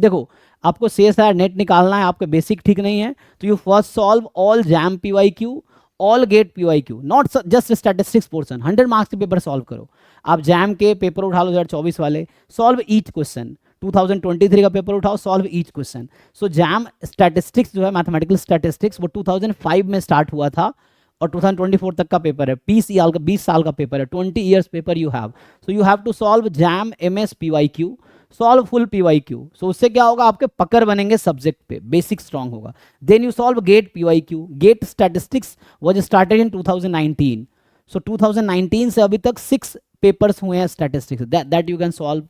देखो आपको CSIR net निकालना है, आपके बेसिक ठीक नहीं है, तो you first solve all jam PYQ, all get PYQ, not just statistics portion. 100 marks के पेपर सॉल्व करो। आप जैम के पेपर उठा लो 2024 वाले, सॉल्व ईच क्वेश्चन। 2023 का पेपर उठाओ, सॉल्व ईच क्वेश्चन। सो जैम स्टैटिस्टिक्स जो है, मैथमेटिकल स्टैटिस्टिक्स, वो 2005 में स्टार्ट हुआ था और 2024 तक का पेपर है। 20 साल का पेपर है, 20 years paper you have. So you have to solve JAM MS PYQ, solve full PYQ। So उससे क्या होगा, आपके पकड़ बनेंगे सब्जेक्ट पे, बेसिक स्ट्रांग होगा। Then you solve GATE PYQ। GATE statistics was started in 2019। So 2019 से अभी तक 6 पेपर्स हुए हैं statistics, that you can solve.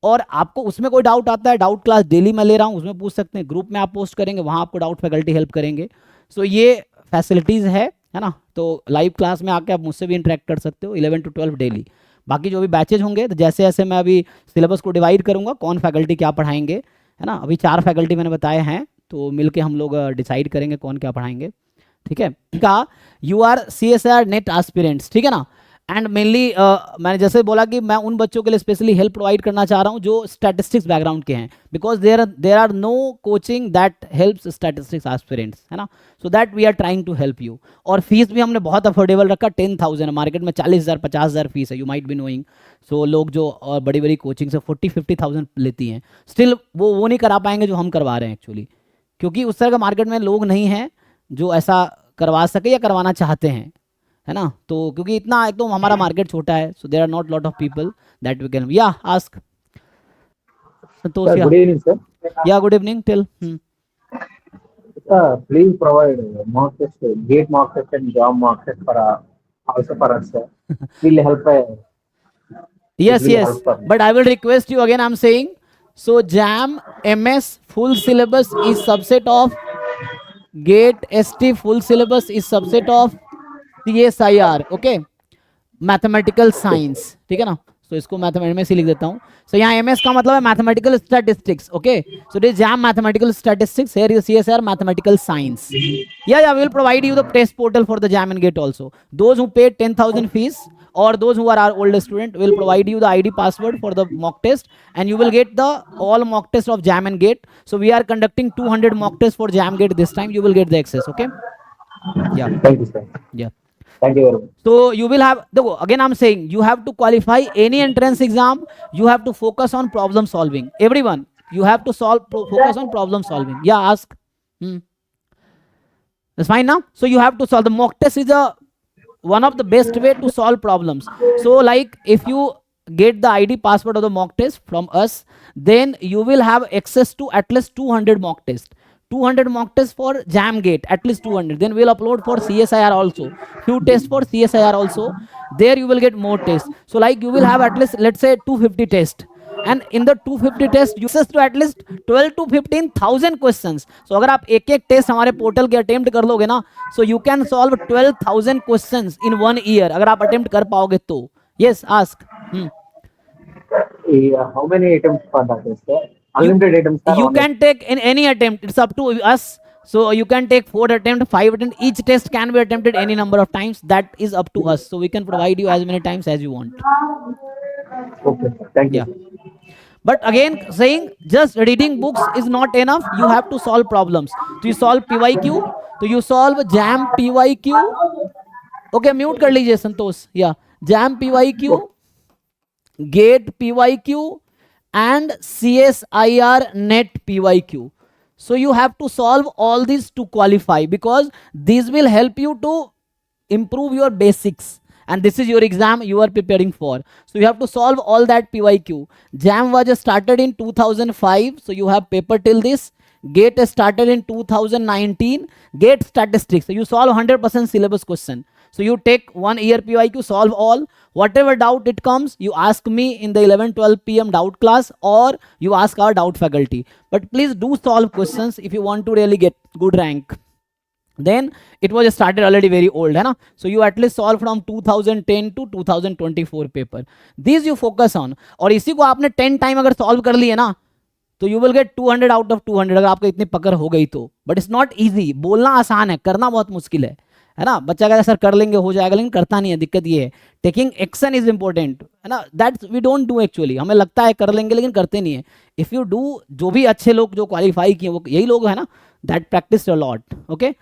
और आपको उसमें कोई डाउट आता है, डाउट क्लास डेली मैं ले रहा हूँ, उसमें पूछ सकते हैं। ग्रुप में आप पोस्ट करेंगे, वहाँ आपको डाउट फैकल्टी हेल्प करेंगे। सो ये फैसिलिटीज़ है ना। तो लाइव क्लास में आके आप मुझसे भी इंटरेक्ट कर सकते हो 11 to 12 डेली। बाकी जो भी बैचेज होंगे, तो जैसे जैसे मैं अभी सिलेबस को डिवाइड करूँगा, कौन फैकल्टी क्या पढ़ाएंगे, है ना। अभी 4 फैकल्टी मैंने बताए हैं, तो मिलके हम लोग डिसाइड करेंगे कौन क्या पढ़ाएंगे, ठीक है। का you are CSIR NET aspirants, ठीक है ना। एंड मेनली मैंने जैसे बोला कि मैं उन बच्चों के लिए स्पेशली हेल्प प्रोवाइड करना चाह रहा हूँ जो स्टैटिस्टिक्स बैकग्राउंड के हैं, because there are no coaching that helps statistics aspirants, है ना। So that we are trying to help you. और फीस भी हमने बहुत अफोर्डेबल रखा, 10,000। मार्केट में 40,000 50,000 फीस है, यू माइट बी नोइंग। सो लोग जो बड़ी बड़ी कोचिंग से 40-50,000 लेती हैं, स्टिल वो नहीं करा पाएंगे जो हम करवा रहे हैं एक्चुअली, क्योंकि उस तरह का मार्केट में लोग नहीं हैं जो ऐसा करवा सके या करवाना चाहते हैं, है ना। तो क्योंकि इतना एक तो हमारा मार्केट छोटा है, so there are not lot of people that we can या ask. Santosh, Sir, good evening, sir. Yeah good evening, till Please provide mock test, gate mock test and job mock test for also for us, sir. Will help. It yes will yes, help for me. but I will request you again, I'm saying, so jam MS full syllabus is subset of gate ST full syllabus is subset of CSIR, okay, mathematical science, ठीक है ना। तो इसको mathematics में से लिख देता हूँ। सो यहाँ MS का मतलब है mathematical statistics, okay. So this JAM mathematical statistics, here is CSIR mathematical science. या will provide you the test portal for the JAM and GATE also. Those who paid 10,000 fees or those who are our old student will provide you the ID password for the mock test, and you will get the all mock test of jam and gate. So we are conducting 200 mock tests for jam gate this time. You will get the access, okay. Yeah, Thank you, sir. yeah. Thank you very much. So you will have, again I'm saying, you have to qualify any entrance exam, you have to focus on problem solving. Everyone, you have to focus on problem solving. Yeah, ask. That's fine now. So you have to solve. The mock test is one of the best way to solve problems. So like if you get the ID password of the mock test from us, then you will have access to at least 200 mock tests. 200 mock tests for jam gate, at least 200. Then we'll upload for CSIR also, few tests for CSIR also. There you will get more tests. So like you will have at least, let's say, 250 tests, and in the 250 test you access to at least 12 to 15,000 questions. So अगर आप एक एक test हमारे portal के attempt कर लोगे ना, so you can solve 12,000 questions in 1 year, अगर आप अटेम्प्ट कर पाओगे तो। Yes, ask. How many attempts for that test, sir? Unlimited attempts, sir. You can take in any attempt, it's up to us. So you can take 4 attempts, 5 attempts. Each test can be attempted any number of times. That is up to us. So we can provide you as many times as you want. Okay, sir. Thank you. Yeah. But again, saying just reading books is not enough. You have to solve problems. So you solve PYQ. So you solve jam PYQ. Okay, mute कर लीजिए संतोष. Yeah, jam PYQ, gate PYQ, and CSIR net PYQ. So you have to solve all these to qualify, because these will help you to improve your basics. And this is your exam you are preparing for. So you have to solve all that PYQ. Jam was started in 2005. So you have paper till this. Gate started in 2019. Gate statistics. So you solve 100% syllabus question. So you take 1 year PYQ, solve all. Whatever doubt it comes, you ask me in the 11-12 PM doubt class, or you ask our doubt faculty. But please do solve questions if you want to really get good rank. Then it was started already very old, है ना. So you at least solve from 2010 to 2024 paper. These you focus on. और इसी को आपने 10 time अगर solve कर लिए ना, तो you will get 200 out of 200 अगर आपको इतनी पकड़ हो गई तो. But it's not easy. बोलना आसान है, करना बहुत मुश्किल है है ना। बच्चा कहता है सर कर लेंगे हो जाएगा, लेकिन करता नहीं है। दिक्कत ये है, टेकिंग एक्शन इज इंपॉर्टेंट, है ना। That we don't do actually, हमें लगता है कर लेंगे लेकिन करते नहीं है। इफ यू डू, जो भी अच्छे लोग जो क्वालिफाई किए वो यही लोग है ना, that practice a lot. Okay,